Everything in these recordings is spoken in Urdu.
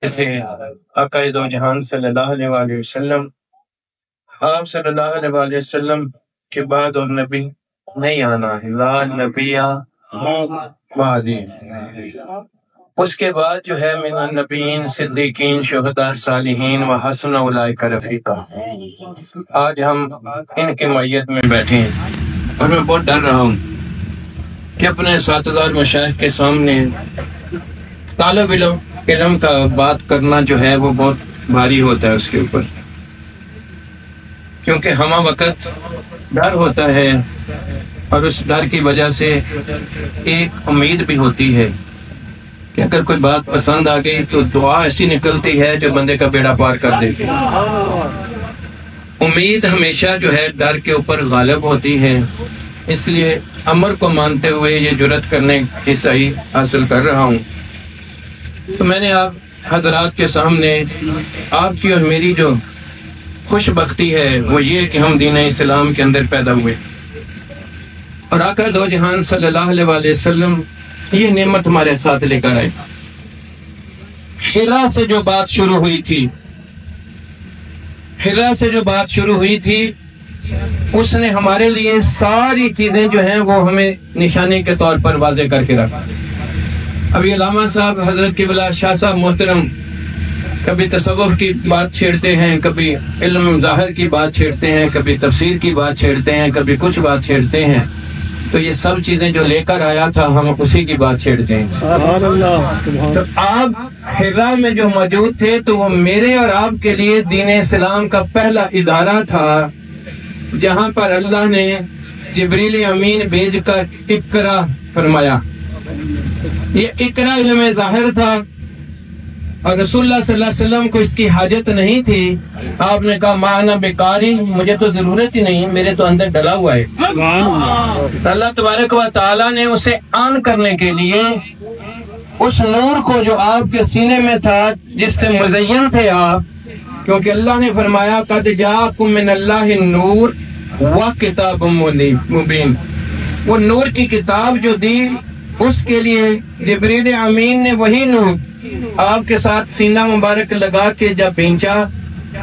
تھے آقا دو جہان صلی اللہ علیہ وآلہ وسلم. آپ صلی اللہ علیہ وآلہ وسلم کے بعد اور نبی نہیں آنا ہے. لا نبی بعدی. اس کے بعد جو ہے من النبیین صدیقین شہداء صالحین و حسن اولئک رفیقا. آج ہم ان کی معیت میں بیٹھے ہیں اور میں بہت ڈر رہا ہوں کہ اپنے اساتذہ اور مشائخ کے سامنے طالب علم کا بات کرنا جو ہے وہ بہت بھاری ہوتا ہے اس کے اوپر، کیونکہ ہمہ وقت ڈر ہوتا ہے اور اس ڈر کی وجہ سے ایک امید بھی ہوتی ہے کہ اگر کوئی بات پسند آ گئی تو دعا ایسی نکلتی ہے جو بندے کا بیڑا پار کر دیتی ہے. امید ہمیشہ جو ہے ڈر کے اوپر غالب ہوتی ہے، اس لیے امر کو مانتے ہوئے یہ جرأت کرنے کی صحیح حاصل کر رہا ہوں. تو میں نے آپ حضرات کے سامنے آپ کی اور میری جو خوش بختی ہے وہ یہ کہ ہم دین اسلام کے اندر پیدا ہوئے اور آقا دو جہان صلی اللہ علیہ وآلہ وسلم یہ نعمت ہمارے ساتھ لے کر آئے. حرا سے جو بات شروع ہوئی تھی اس نے ہمارے لیے ساری چیزیں جو ہیں وہ ہمیں نشانی کے طور پر واضح کر کے رکھا. ابھی علامہ صاحب حضرت قبلہ شاہ صاحب محترم کبھی تصوف کی بات چھیڑتے ہیں، کبھی علم ظاہر کی بات چھیڑتے ہیں، کبھی تفسیر کی بات چھیڑتے ہیں، کبھی کچھ بات چھیڑتے ہیں. تو یہ سب چیزیں جو لے کر آیا تھا ہم اسی کی بات چھیڑتے ہیں. تو آپ حرا میں جو موجود تھے تو وہ میرے اور آپ کے لیے دین اسلام کا پہلا ادارہ تھا جہاں پر اللہ نے جبریل امین بھیج کر اقرا فرمایا. یہ اقرا علم ظاہر تھا اور رسول اللہ صلی اللہ علیہ وسلم کو اس کی حاجت نہیں تھی. آپ نے کہا مانا بیکاری، مجھے تو ضرورت ہی نہیں، میرے تو اندر ڈلا ہوا ہے. اللہ تبارک و تعالیٰ نے اسے آن کرنے کے لیے اس نور کو جو آپ کے سینے میں تھا جس سے مزین تھے آپ، کیونکہ اللہ نے فرمایا قد جاءکم من اللہ النور وکتاب مبین، وہ نور کی کتاب جو دی اس کے لیے جبریل امین نے وہی نور آپ کے ساتھ سینہ مبارک لگا کے جب بھیجا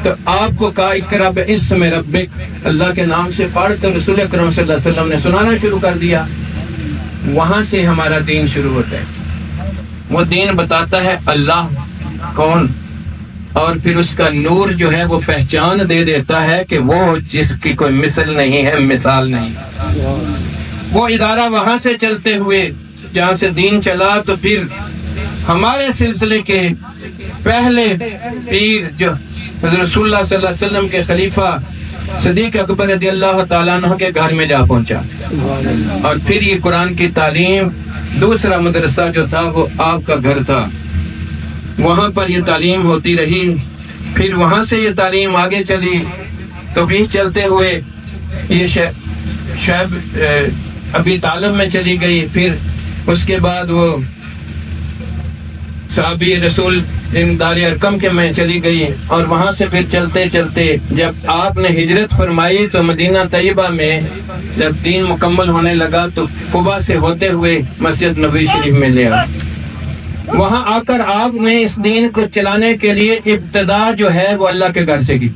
تو آپ کو کہا اقرا باسم ربک، اللہ کے نام سے پڑھ تو رسول اکرم صلی اللہ علیہ وسلم نے سنانا شروع کر دیا. وہاں سے ہمارا دین شروع ہوتا ہے. وہ دین بتاتا ہے اللہ کون، اور پھر اس کا نور جو ہے وہ پہچان دے دیتا ہے کہ وہ جس کی کوئی مثل نہیں ہے، مثال نہیں. وہ ادارہ وہاں سے چلتے ہوئے جہاں سے دین چلا تو پھر ہمارے سلسلے کے پہلے پیر جو حضرت رسول اللہ صلی اللہ علیہ وسلم کے خلیفہ صدیق اکبر رضی اللہ تعالیٰ عنہ کے گھر میں جا پہنچا، اور پھر یہ قرآن کی تعلیم دوسرا مدرسہ جو تھا وہ آپ کا گھر تھا، وہاں پر یہ تعلیم ہوتی رہی. پھر وہاں سے یہ تعلیم آگے چلی تو بھی چلتے ہوئے یہ شعیب ابی طالب میں چلی گئی. پھر اس کے بعد وہ صحابی رسول دار ارقم کے میں چلی گئی، اور وہاں سے پھر چلتے چلتے جب آپ نے ہجرت فرمائی تو مدینہ طیبہ میں جب دین مکمل ہونے لگا تو قباء سے ہوتے ہوئے مسجد نبوی شریف میں لے آئے. وہاں آ کر آپ نے اس دین کو چلانے کے لیے ابتدا جو ہے وہ اللہ کے گھر سے کی.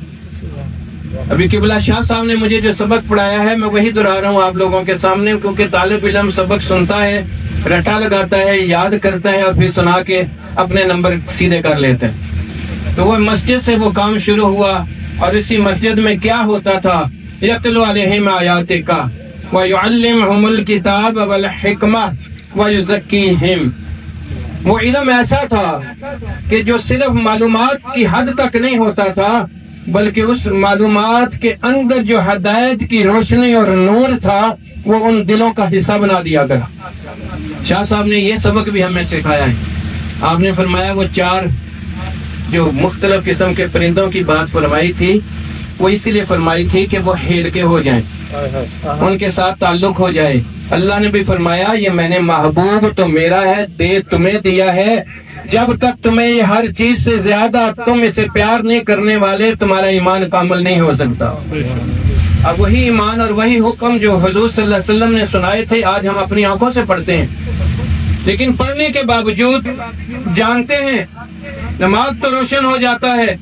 ابھی قبلہ شاہ صاحب نے مجھے جو سبق پڑھایا ہے میں وہی دہرا رہا ہوں آپ لوگوں کے سامنے، کیونکہ طالب علم سبق سنتا ہے، رٹا لگاتا ہے، یاد کرتا ہے اور پھر سنا کے اپنے نمبر سیدھے کر لیتے ہیں. تو وہ مسجد سے وہ کام شروع ہوا، اور اسی مسجد میں کیا ہوتا تھا یتلو علیہم آیاتک ویعلمہم الکتاب والحکمہ ویزکیہم. وہ علم ایسا تھا کہ جو صرف معلومات کی حد تک نہیں ہوتا تھا بلکہ اس معلومات کے اندر جو ہدایت کی روشنی اور نور تھا وہ ان دلوں کا حصہ بنا دیا گیا. شاہ صاحب نے یہ سبق بھی ہمیں سکھایا ہے. آپ نے فرمایا وہ 4 جو مختلف قسم کے پرندوں کی بات فرمائی تھی وہ اسی لیے فرمائی تھی کہ وہ ہیل کے ہو جائیں، ان کے ساتھ تعلق ہو جائے. اللہ نے بھی فرمایا یہ میں نے محبوب تو میرا ہے، دے تمہیں دیا ہے، جب تک تمہیں یہ ہر چیز سے زیادہ تم اسے پیار نہیں کرنے والے تمہارا ایمان کامل نہیں ہو سکتا. اب وہی ایمان اور وہی حکم جو حضور صلی اللہ علیہ وسلم نے سنائے تھے آج ہم اپنی آنکھوں سے پڑھتے ہیں، لیکن پڑھنے کے باوجود جانتے ہیں نماز تو روشن ہو جاتا ہے،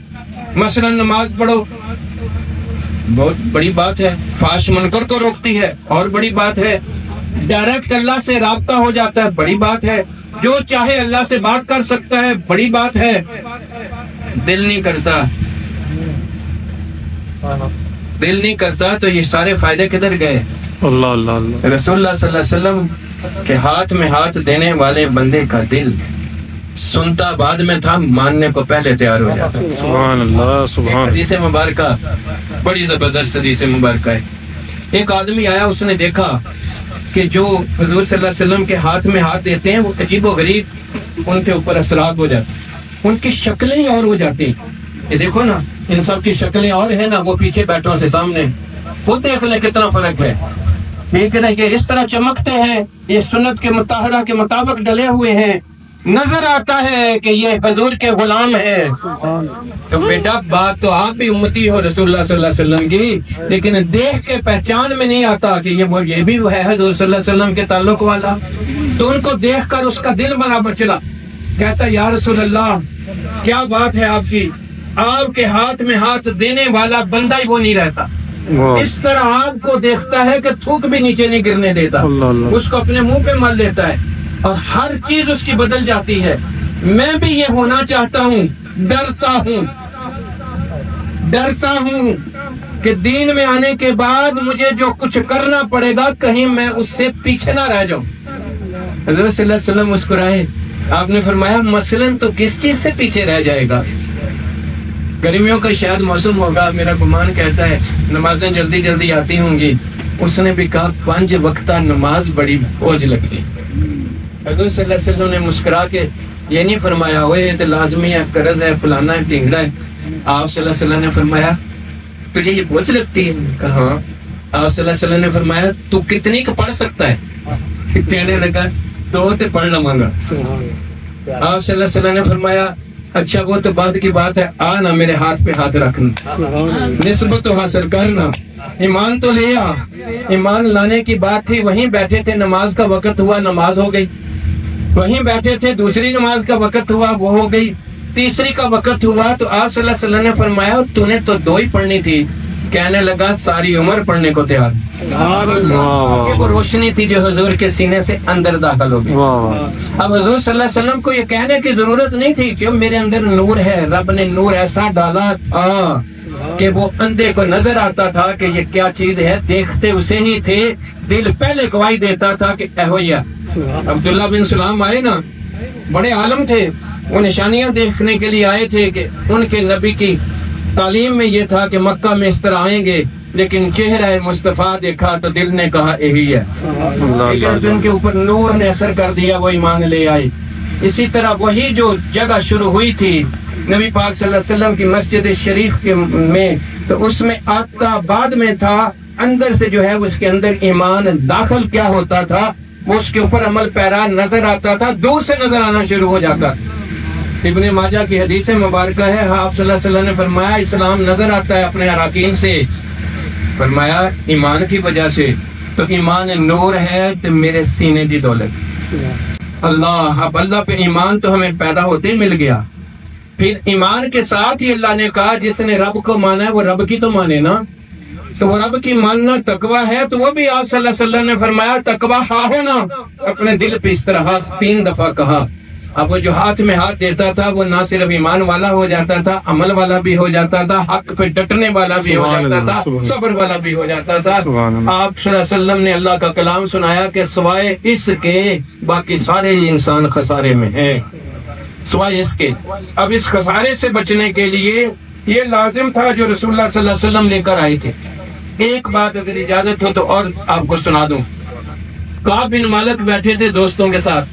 مثلا نماز پڑھو، بہت بڑی بات ہے، فحش منکر کو روکتی ہے، اور بڑی بات ہے، ڈائریکٹ اللہ سے رابطہ ہو جاتا ہے، بڑی بات ہے، جو چاہے اللہ سے بات کر سکتا ہے، بڑی بات ہے۔ دل نہیں کرتا، دل نہیں کرتا تو یہ سارے فائدے کدھر گئے؟ اللہ اللہ اللہ، رسول اللہ صلی اللہ علیہ وسلم کے ہاتھ میں ہاتھ دینے والے بندے کا دل سنتا بعد میں تھا، ماننے کو پہلے تیار ہو جاتا۔ سبحان اللہ سبحان۔ حدیث مبارکہ بڑی زبردست حدیث مبارکہ ہے۔ ایک آدمی آیا، اس نے دیکھا کہ جو حضور صلی اللہ علیہ وسلم کے ہاتھ میں ہاتھ دیتے ہیں وہ عجیب و غریب ان کے اوپر اثرات ہو جاتے ہیں، ان کی شکلیں اور ہو جاتی ہیں۔ یہ دیکھو نا، ان سب کی شکلیں اور ہیں نا، وہ پیچھے بیٹھوں سے سامنے، خود دیکھ لیں کتنا فرق ہے۔ لیکن یہ اس طرح چمکتے ہیں، یہ سنت کے مطالعہ کے مطابق ڈلے ہوئے ہیں، نظر آتا ہے کہ یہ حضور کے غلام ہیں۔ تو بیٹا بات تو آپ بھی امتی ہو رسول اللہ صلی اللہ علیہ وسلم کی، لیکن دیکھ کے پہچان میں نہیں آتا کہ یہ بھی ہے حضور صلی اللہ علیہ وسلم کے تعلق والا۔ تو ان کو دیکھ کر اس کا دل برابر چلا، کہتا یا رسول اللہ کیا بات ہے آپ کی، آپ کے ہاتھ میں ہاتھ دینے والا بندہ ہی وہ نہیں رہتا، اس طرح آپ کو دیکھتا ہے کہ تھوک بھی نیچے نہیں گرنے دیتا، اس کو اپنے منہ پہ مل لیتا ہے اور ہر چیز اس کی بدل جاتی ہے۔ میں بھی یہ ہونا چاہتا ہوں، ڈرتا ہوں کہ دین میں آنے کے بعد مجھے جو کچھ کرنا پڑے گا کہیں میں اس سے پیچھے نہ رہ جاؤں۔ حضرت صلی اللہ علیہ وسلم مسکرائے، آپ نے فرمایا مثلاً تو کس چیز سے پیچھے رہ جائے گا؟ گرمیوں کا شاید موسم ہوگا، میرا گمان کہتا ہے نمازیں جلدی جلدی آتی ہوں گی۔ اس نے بھی کہا 5 وقتہ نماز بڑی بوجھ لگتی۔ حضرت صلی اللہ علیہ وسلم نے مسکرا کے یہ نہیں فرمایا وہ یہ تو لازمی ہے، قرض ہے، فلانا ہے، ٹینگڑا ہے۔ آپ صلی اللہ علیہ وسلم نے فرمایا تجھے یہ بوجھ لگتی ہے؟ کہا ہاں۔ آپ صلی اللہ علیہ وسلم نے فرمایا تو کتنی کا پڑھ سکتا ہے؟ کہنے لگا 2 تے پڑھ لوں گا۔ آپ صلی اللہ علیہ وسلم نے فرمایا اچھا وہ تو بعد کی بات ہے، آنا میرے ہاتھ پہ ہاتھ رکھنا، نسبت تو حاصل کرنا، ایمان تو لے آ۔ ایمان لانے کی بات تھی، وہیں بیٹھے تھے، نماز کا وقت ہوا، نماز ہو گئی، وہیں بیٹھے تھے، دوسری نماز کا وقت ہوا، وہ ہو گئی، تیسری کا وقت ہوا تو آپ صلی اللہ علیہ وسلم نے فرمایا تو نے تو 2 ہی پڑھنی تھی۔ کہنے لگا ساری عمر پڑھنے کو تیار۔ وہ روشنی تھی جو حضور کے سینے سے اندر داخل ہو گئی۔ اب حضور صلی اللہ علیہ وسلم کو یہ کہنے کی ضرورت نہیں تھی کہ میرے اندر نور ہے، رب نے نور ایسا ڈالا تھا کہ وہ اندھے کو نظر آتا تھا کہ یہ کیا چیز ہے، دیکھتے اسے ہی تھے، دل پہلے گواہی دیتا تھا کہ اہویا۔ عبداللہ بن سلام آئے نا، بڑے عالم تھے، وہ نشانیاں دیکھنے کے لیے آئے تھے کہ ان کے نبی کی تعلیم میں یہ تھا کہ مکہ میں اس طرح آئیں گے، لیکن چہرہ مصطفیٰ دیکھا تو دل نے کہا یہی ہے، لیکن ان کے اوپر نور نے اثر کر دیا، وہ ایمان لے آئے۔ اسی طرح وہی جو جگہ شروع ہوئی تھی نبی پاک صلی اللہ علیہ وسلم کی مسجد شریف میں، تو اس میں آتا بعد میں تھا، اندر سے جو ہے اس کے اندر ایمان داخل کیا ہوتا تھا، وہ اس کے اوپر عمل پیرا نظر آتا تھا، دور سے نظر آنا شروع ہو جاتا۔ ابن ماجہ کی حدیث مبارکہ ہے، آپ صلی اللہ علیہ وسلم نے فرمایا اسلام نظر آتا ہے اپنے اراکین سے، فرمایا ایمان کی وجہ سے، تو ایمان نور ہے تو میرے سینے دی دولت۔ اللہ، اب اللہ پہ ایمان تو ہمیں پیدا ہوتے ہی مل گیا، پھر ایمان کے ساتھ ہی اللہ نے کہا جس نے رب کو مانا ہے وہ رب کی تو مانے نا، تو وہ رب کی ماننا تقویٰ ہے، تو وہ بھی آپ صلی اللہ علیہ وسلم نے فرمایا تقویٰ ہاں ہونا، اپنے دل پہ اس طرح 3 دفعہ کہا۔ اب وہ جو ہاتھ میں ہاتھ دیتا تھا وہ نہ صرف ایمان والا ہو جاتا تھا، عمل والا بھی ہو جاتا تھا، حق پہ ڈٹنے والا بھی ہو جاتا تھا، صبر والا بھی ہو جاتا تھا۔ آپ صلی اللہ علیہ وسلم نے اللہ کا کلام سنایا کہ سوائے اس کے باقی سارے انسان خسارے میں ہیں، سوائے اس کے۔ اب اس خسارے سے بچنے کے لیے یہ لازم تھا جو رسول اللہ صلی اللہ علیہ وسلم لے کر آئے تھے۔ ایک بات اگر اجازت ہو تو اور آپ کو سنا دوں۔ کعب بن مالک بیٹھے تھے دوستوں کے ساتھ،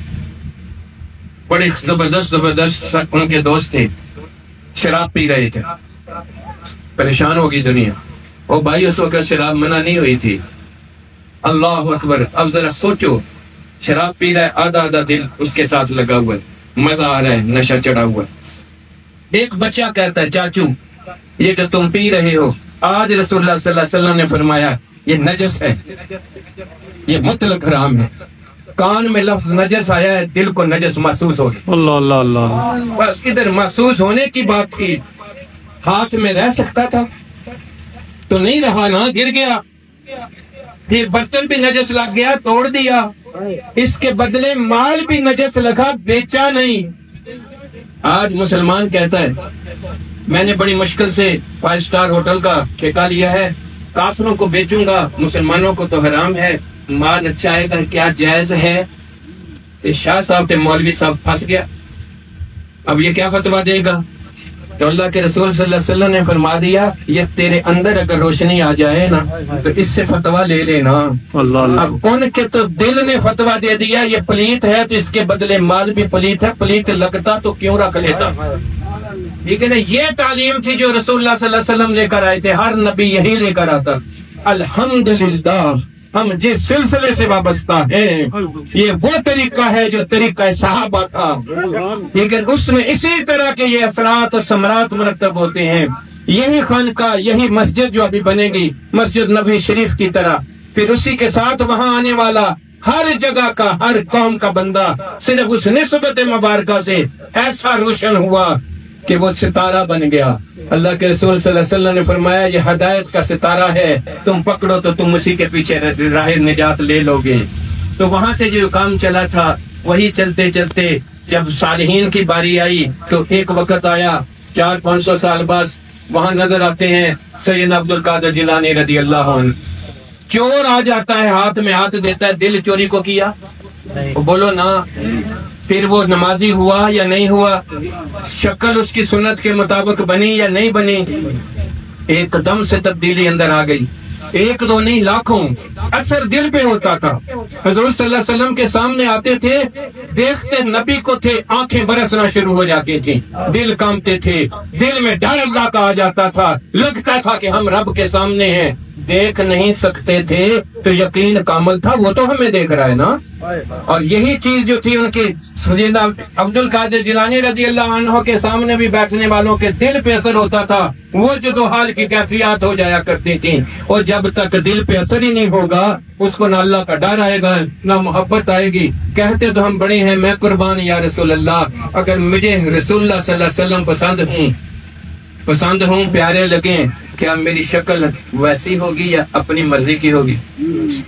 بڑے زبردست ان کے دوست تھے، شراب پی رہے تھے، پریشان ہوگی دنیا۔ وہ بھائی اس وقت شراب منع نہیں ہوئی تھی، اللہ اکبر۔ اب ذرا سوچو، شراب پی رہا ہے، آدھا آدھا دل اس کے ساتھ لگا ہوا ہے، مزہ آ رہا ہے، نشہ چڑھا ہوا ہے۔ ایک بچہ کہتا ہے چاچو یہ جو تم پی رہے ہو، آج رسول اللہ صلی اللہ علیہ وسلم نے فرمایا یہ نجس ہے، یہ مطلق حرام ہے۔ کان میں لفظ نجس آیا ہے، دل کو نجس محسوس ہو گیا۔ اللہ اللہ اللہ، بس ادھر محسوس ہونے کی بات تھی، ہاتھ میں رہ سکتا تھا تو نہیں رہا نا، گر گیا۔ پھر برتن بھی نجس لگ گیا، توڑ دیا، اس کے بدلے مال بھی نجس لگا، بیچا نہیں۔ آج مسلمان کہتا ہے میں نے بڑی مشکل سے 5 سٹار ہوٹل کا ٹھیکہ لیا ہے، کافروں کو بیچوں گا، مسلمانوں کو تو حرام ہے، مال اچھا آئے گا، کیا جائز ہے؟ شاہ صاحب تے مولوی صاحب پھنس گیا۔ اب یہ کیا فتویٰ دے گا؟ تو اللہ کے رسول صلی اللہ علیہ وسلم نے فرما دیا یہ تیرے اندر اگر روشنی آ جائے نا تو اس سے فتویٰ لے لینا۔ اللہ اللہ، اب ان کے تو دل نے فتویٰ دے دیا یہ پلیت ہے تو اس کے بدلے مال بھی پلیت ہے، پلیت لگتا تو کیوں رکھ لیتا؟ ٹھیک ہے نا، یہ تعلیم تھی جو رسول اللہ صلی اللہ علیہ وسلم لے کر آئے تھے، ہر نبی یہی لے کر آتا۔ الحمدللہ ہم جس سلسلے سے وابستہ ہیں یہ وہ طریقہ ہے جو طریقہ صحابہ تھا، لیکن اس میں اسی طرح کے یہ اثرات اور ثمرات مرتب ہوتے ہیں۔ یہی خانقاہ، یہی مسجد جو ابھی بنے گی مسجد نبوی شریف کی طرح، پھر اسی کے ساتھ وہاں آنے والا ہر جگہ کا، ہر قوم کا بندہ صرف اس نسبت مبارکہ سے ایسا روشن ہوا کہ وہ ستارہ بن گیا۔ اللہ کے رسول صلی اللہ علیہ وسلم نے فرمایا یہ ہدایت کا ستارہ ہے، تم پکڑو تو تم اسی کے پیچھے راہ نجات لے لو گے۔ تو وہاں سے جو کام چلا تھا وہی چلتے چلتے جب صالحین کی باری آئی تو ایک وقت آیا 400-500 سال بعد وہاں نظر آتے ہیں سیدنا عبد القادر جیلانی رضی اللہ عنہ، چور آ جاتا ہے، ہاتھ میں ہاتھ دیتا ہے، دل چوری کو کیا؟ بولو نا۔ پھر وہ نمازی ہوا یا نہیں ہوا؟ شکل اس کی سنت کے مطابق بنی یا نہیں بنی؟ ایک دم سے تبدیلی اندر آ گئی، ایک دو نہیں لاکھوں، اثر دل پہ ہوتا تھا۔ حضور صلی اللہ علیہ وسلم کے سامنے آتے تھے، دیکھتے نبی کو تھے، آنکھیں برسنا شروع ہو جاتی تھی، دل کانپتے تھے، دل میں ڈر اللہ کا آ جاتا تھا، لگتا تھا کہ ہم رب کے سامنے ہیں۔ دیکھ نہیں سکتے تھے تو یقین کامل تھا وہ تو ہمیں دیکھ رہا ہے نا۔ اور یہی چیز جو تھی ان کی سیدنا عبد القادر جیلانی رضی اللہ عنہ کے سامنے بھی بیٹھنے والوں کے دل پہ اثر ہوتا تھا، وہ جو حال کی کیفیات ہو جایا کرتی تھی۔ اور جب تک دل پہ اثر ہی نہیں ہوگا اس کو نہ اللہ کا ڈر آئے گا نہ محبت آئے گی۔ کہتے تو ہم بڑے ہیں، میں قربان یا رسول اللہ، اگر مجھے رسول اللہ صلی اللہ علیہ وسلم پسند ہوں، پیارے لگیں، کیا میری شکل ویسی ہوگی یا اپنی مرضی کی ہوگی؟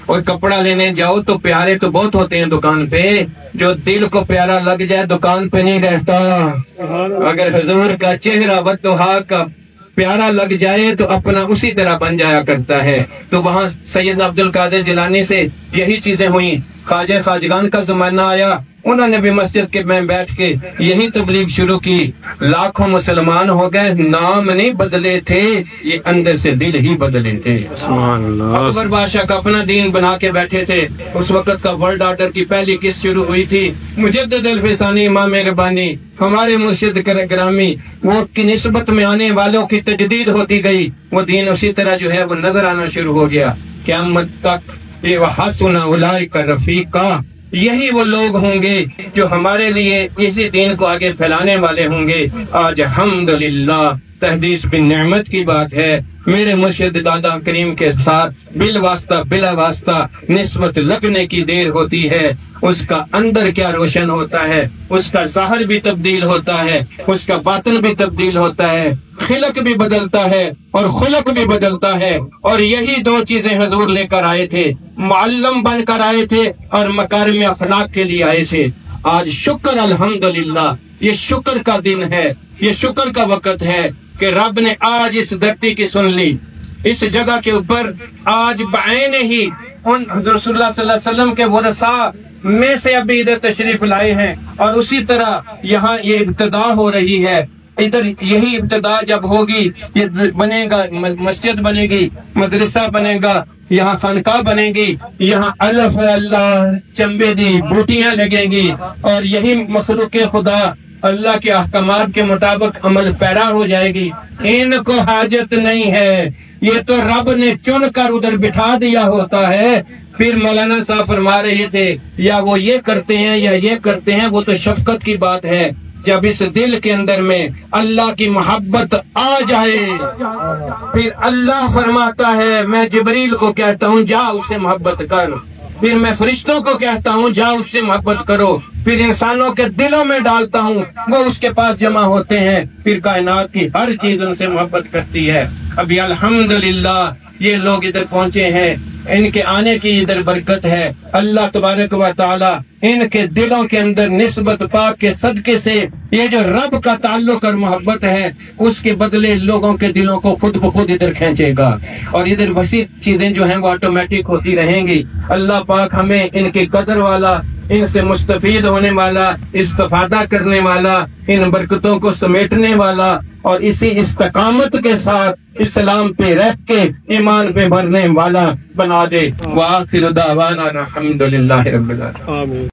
اور کپڑا لینے جاؤ تو پیارے تو بہت ہوتے ہیں دکان پہ، جو دل کو پیارا لگ جائے دکان پہ نہیں رہتا۔ اگر حضور کا چہرہ والضحیٰ کا پیارا لگ جائے تو اپنا اسی طرح بن جایا کرتا ہے۔ تو وہاں سیدنا عبد القادر جیلانی سے یہی چیزیں ہوئیں۔ خواجہ خواجگان کا زمانہ آیا، انہوں نے بھی مسجد کے میں بیٹھ کے یہی تبلیغ شروع کی، لاکھوں مسلمان ہو گئے، نام نہیں بدلے تھے، یہ اندر سے دل ہی بدلے تھے۔ سبحان اللہ، اکبر بادشاہ کا اپنا دین بنا کے بیٹھے تھے، اس وقت کا ورلڈ آرڈر کی پہلی قسط شروع ہوئی تھی، مجدد الفسانی امام ربانی ہمارے مرشد گرامی، وہ کی نسبت میں آنے والوں کی تجدید ہوتی گئی، وہ دین اسی طرح جو ہے وہ نظر آنا شروع ہو گیا قیامت تک۔ یہ وحسن اولئک رفیقا، یہی وہ لوگ ہوں گے جو ہمارے لیے اسی دین کو آگے پھیلانے والے ہوں گے۔ آج الحمدللہ تحدیث بن نعمت کی بات ہے، میرے مرشد دادا کریم کے ساتھ بالواسطہ بلا واسطہ نسبت لگنے کی دیر ہوتی ہے، اس کا اندر کیا روشن ہوتا ہے، اس کا ظاہر بھی تبدیل ہوتا ہے، اس کا باطن بھی تبدیل ہوتا ہے، خلق بھی بدلتا ہے اور خلق بھی بدلتا ہے۔ اور یہی دو چیزیں حضور لے کر آئے تھے، معلم بن کر آئے تھے اور مکارم اخلاق کے لیے آئے تھے۔ آج شکر الحمدللہ، یہ شکر کا دن ہے، یہ شکر کا وقت ہے کہ رب نے آج اس دھرتی کی سن لی، اس جگہ کے اوپر آج بعین ہی ان رسول اللہ صلی اللہ علیہ وسلم کے ورثاء میں سے ابھی ادھر تشریف لائے ہیں، اور اسی طرح یہاں یہ ابتدا ہو رہی ہے۔ ادھر یہی ابتدا جب ہوگی، یہ بنے گا، مسجد بنے گی، مدرسہ بنے گا، یہاں خانقاہ بنے گی، یہاں الف اللہ چمبے دی بوٹیاں لگیں گی، اور یہی مخلوق خدا اللہ کے احکامات کے مطابق عمل پیرا ہو جائے گی۔ ان کو حاجت نہیں ہے، یہ تو رب نے چن کر ادھر بٹھا دیا ہوتا ہے۔ پھر مولانا صاحب فرما رہے تھے یا وہ یہ کرتے ہیں یا یہ کرتے ہیں، وہ تو شفقت کی بات ہے۔ جب اس دل کے اندر میں اللہ کی محبت آ جائے پھر اللہ فرماتا ہے، میں جبریل کو کہتا ہوں جا اس سے محبت کر، پھر میں فرشتوں کو کہتا ہوں جاؤ اس سے محبت کرو، پھر انسانوں کے دلوں میں ڈالتا ہوں، وہ اس کے پاس جمع ہوتے ہیں، پھر کائنات کی ہر چیز ان سے محبت کرتی ہے۔ ابھی الحمدللہ یہ لوگ ادھر پہنچے ہیں، ان کے آنے کی ادھر برکت ہے۔ اللہ تبارک و تعالی ان کے دلوں کے اندر نسبت پاک کے صدقے سے یہ جو رب کا تعلق اور محبت ہے اس کے بدلے لوگوں کے دلوں کو خود بخود ادھر کھینچے گا، اور ادھر وسیع چیزیں جو ہیں وہ آٹومیٹک ہوتی رہیں گی۔ اللہ پاک ہمیں ان کی قدر والا، ان سے مستفید ہونے والا، استفادہ کرنے والا، ان برکتوں کو سمیٹنے والا اور اسی استقامت کے ساتھ اسلام پہ رہ کے ایمان پہ مرنے والا بنا دے۔ وآخر دعوانا الحمدللہ رب العالمین۔ آمین۔